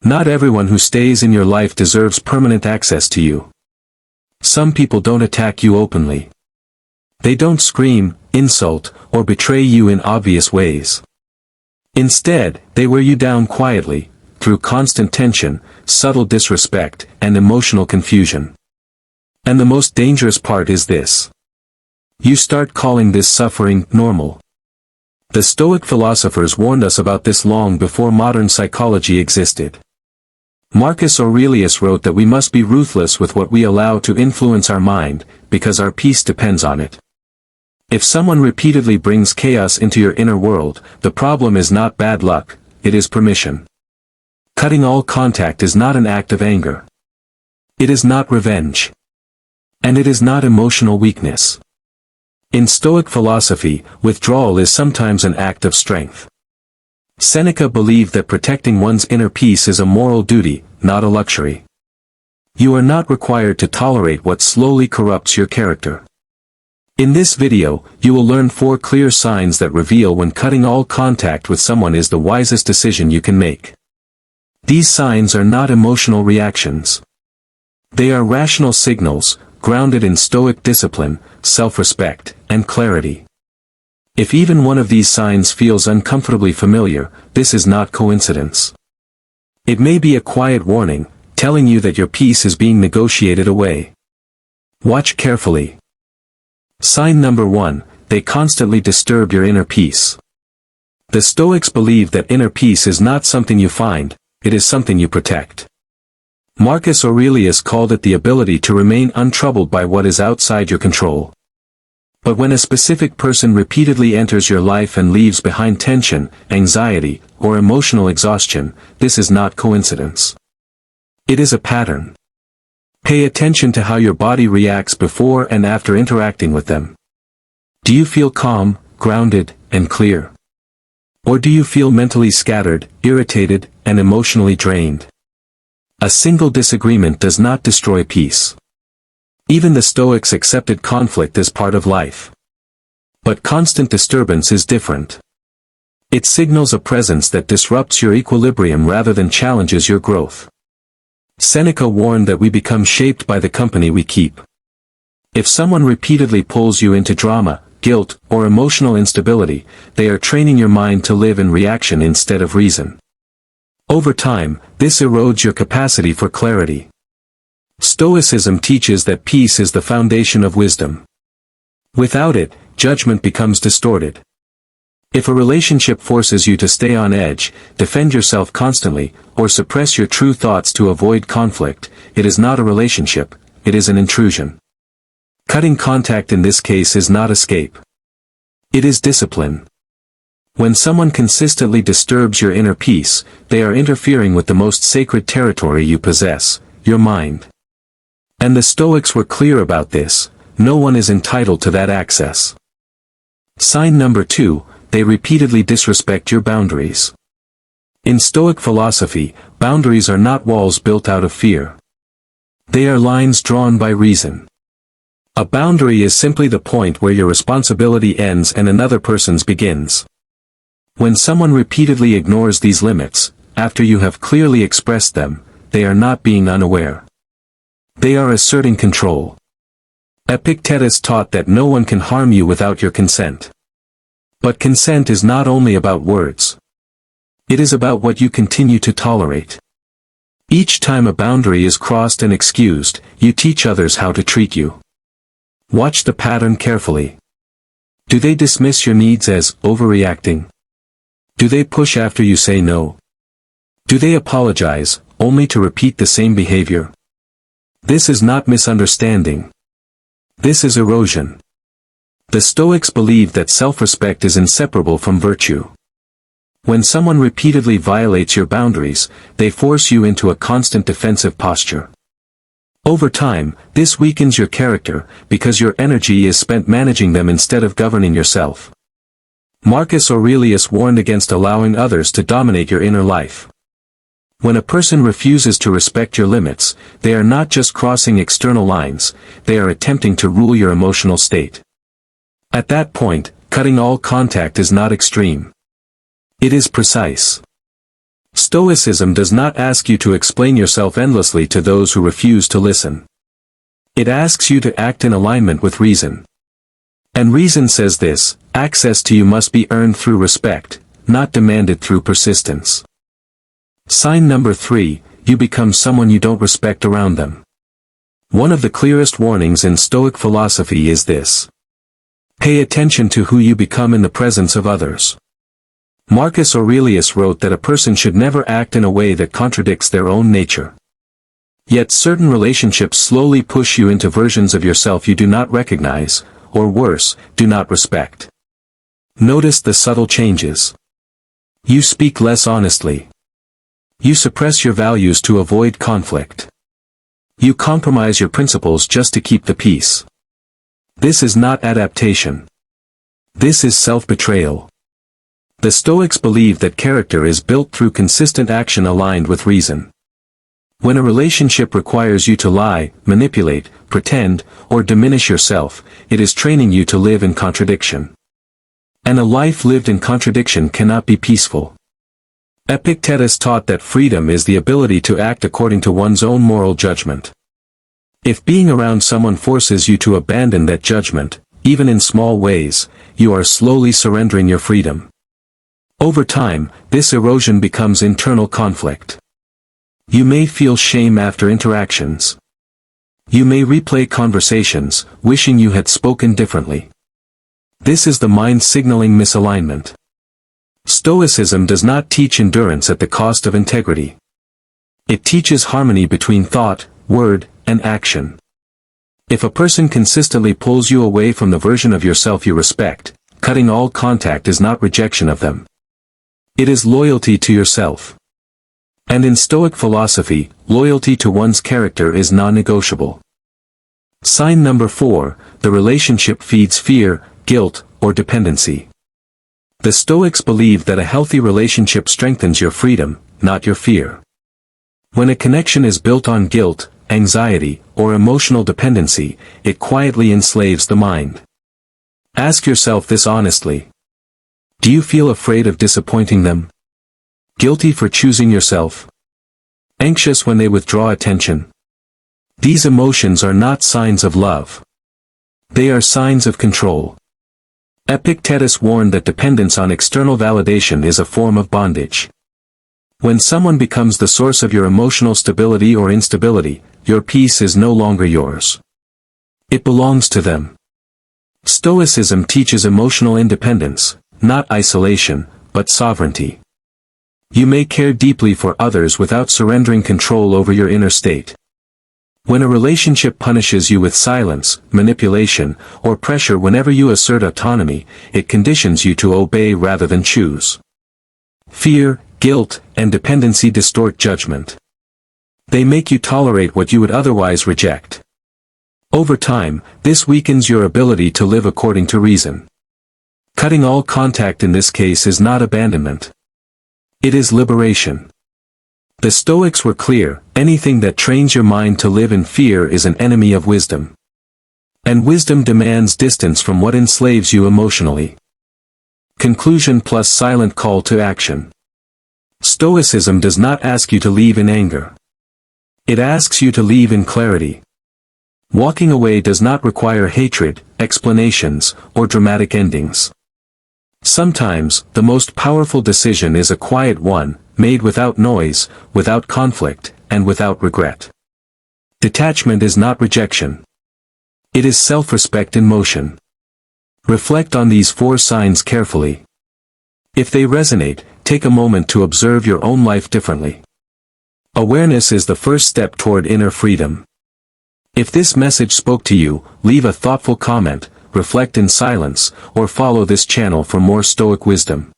Not everyone who stays in your life deserves permanent access to you. Some people don't attack you openly. They don't scream, insult, or betray you in obvious ways. Instead, they wear you down quietly, through constant tension, subtle disrespect, and emotional confusion. And the most dangerous part is this. You start calling this suffering normal. The Stoic philosophers warned us about this long before modern psychology existed. Marcus Aurelius wrote that we must be ruthless with what we allow to influence our mind, because our peace depends on it. If someone repeatedly brings chaos into your inner world, the problem is not bad luck, it is permission. Cutting all contact is not an act of anger. It is not revenge. And it is not emotional weakness. In Stoic philosophy, withdrawal is sometimes an act of strength. Seneca believed that protecting one's inner peace is a moral duty, not a luxury. You are not required to tolerate what slowly corrupts your character. In this video, you will learn 4 clear signs that reveal when cutting all contact with someone is the wisest decision you can make. These signs are not emotional reactions. They are rational signals, grounded in Stoic discipline, self-respect, and clarity. If even one of these signs feels uncomfortably familiar, this is not coincidence. It may be a quiet warning, telling you that your peace is being negotiated away. Watch carefully. Sign number 1, they constantly disturb your inner peace. The Stoics believe that inner peace is not something you find, it is something you protect. Marcus Aurelius called it the ability to remain untroubled by what is outside your control. But when a specific person repeatedly enters your life and leaves behind tension, anxiety, or emotional exhaustion, this is not coincidence. It is a pattern. Pay attention to how your body reacts before and after interacting with them. Do you feel calm, grounded, and clear? Or do you feel mentally scattered, irritated, and emotionally drained? A single disagreement does not destroy peace. Even the Stoics accepted conflict as part of life. But constant disturbance is different. It signals a presence that disrupts your equilibrium rather than challenges your growth. Seneca warned that we become shaped by the company we keep. If someone repeatedly pulls you into drama, guilt, or emotional instability, they are training your mind to live in reaction instead of reason. Over time, this erodes your capacity for clarity. Stoicism teaches that peace is the foundation of wisdom. Without it, judgment becomes distorted. If a relationship forces you to stay on edge, defend yourself constantly, or suppress your true thoughts to avoid conflict, it is not a relationship, it is an intrusion. Cutting contact in this case is not escape. It is discipline. When someone consistently disturbs your inner peace, they are interfering with the most sacred territory you possess, your mind. And the Stoics were clear about this, no one is entitled to that access. Sign number 2, they repeatedly disrespect your boundaries. In Stoic philosophy, boundaries are not walls built out of fear. They are lines drawn by reason. A boundary is simply the point where your responsibility ends and another person's begins. When someone repeatedly ignores these limits, after you have clearly expressed them, they are not being unaware. They are asserting control. Epictetus taught that no one can harm you without your consent. But consent is not only about words. It is about what you continue to tolerate. Each time a boundary is crossed and excused, you teach others how to treat you. Watch the pattern carefully. Do they dismiss your needs as overreacting? Do they push after you say no? Do they apologize, only to repeat the same behavior? This is not misunderstanding. This is erosion. The Stoics believe that self-respect is inseparable from virtue. When someone repeatedly violates your boundaries, they force you into a constant defensive posture. Over time, this weakens your character, because your energy is spent managing them instead of governing yourself. Marcus Aurelius warned against allowing others to dominate your inner life. When a person refuses to respect your limits, they are not just crossing external lines, they are attempting to rule your emotional state. At that point, cutting all contact is not extreme. It is precise. Stoicism does not ask you to explain yourself endlessly to those who refuse to listen. It asks you to act in alignment with reason. And reason says this: access to you must be earned through respect, not demanded through persistence. Sign number 3, you become someone you don't respect around them. One of the clearest warnings in Stoic philosophy is this: pay attention to who you become in the presence of others. Marcus Aurelius wrote that a person should never act in a way that contradicts their own nature. Yet certain relationships slowly push you into versions of yourself you do not recognize, or worse, do not respect. Notice the subtle changes. You speak less honestly. You suppress your values to avoid conflict. You compromise your principles just to keep the peace. This is not adaptation. This is self-betrayal. The Stoics believe that character is built through consistent action aligned with reason. When a relationship requires you to lie, manipulate, pretend, or diminish yourself, it is training you to live in contradiction. And a life lived in contradiction cannot be peaceful. Epictetus taught that freedom is the ability to act according to one's own moral judgment. If being around someone forces you to abandon that judgment, even in small ways, you are slowly surrendering your freedom. Over time, this erosion becomes internal conflict. You may feel shame after interactions. You may replay conversations, wishing you had spoken differently. This is the mind signaling misalignment. Stoicism does not teach endurance at the cost of integrity. It teaches harmony between thought, word, and action. If a person consistently pulls you away from the version of yourself you respect, cutting all contact is not rejection of them. It is loyalty to yourself. And in Stoic philosophy, loyalty to one's character is non-negotiable. Sign number 4, the relationship feeds fear, guilt, or dependency. The Stoics believe that a healthy relationship strengthens your freedom, not your fear. When a connection is built on guilt, anxiety, or emotional dependency, it quietly enslaves the mind. Ask yourself this honestly. Do you feel afraid of disappointing them? Guilty for choosing yourself? Anxious when they withdraw attention? These emotions are not signs of love. They are signs of control. Epictetus warned that dependence on external validation is a form of bondage. When someone becomes the source of your emotional stability or instability, your peace is no longer yours. It belongs to them. Stoicism teaches emotional independence, not isolation, but sovereignty. You may care deeply for others without surrendering control over your inner state. When a relationship punishes you with silence, manipulation, or pressure whenever you assert autonomy, it conditions you to obey rather than choose. Fear, guilt, and dependency distort judgment. They make you tolerate what you would otherwise reject. Over time, this weakens your ability to live according to reason. Cutting all contact in this case is not abandonment. It is liberation. The Stoics were clear: anything that trains your mind to live in fear is an enemy of wisdom. And wisdom demands distance from what enslaves you emotionally. Conclusion plus silent call to action. Stoicism does not ask you to leave in anger. It asks you to leave in clarity. Walking away does not require hatred, explanations, or dramatic endings. Sometimes, the most powerful decision is a quiet one, made without noise, without conflict, and without regret. Detachment is not rejection. It is self-respect in motion. Reflect on these 4 signs carefully. If they resonate, take a moment to observe your own life differently. Awareness is the first step toward inner freedom. If this message spoke to you, leave a thoughtful comment, reflect in silence, or follow this channel for more Stoic wisdom.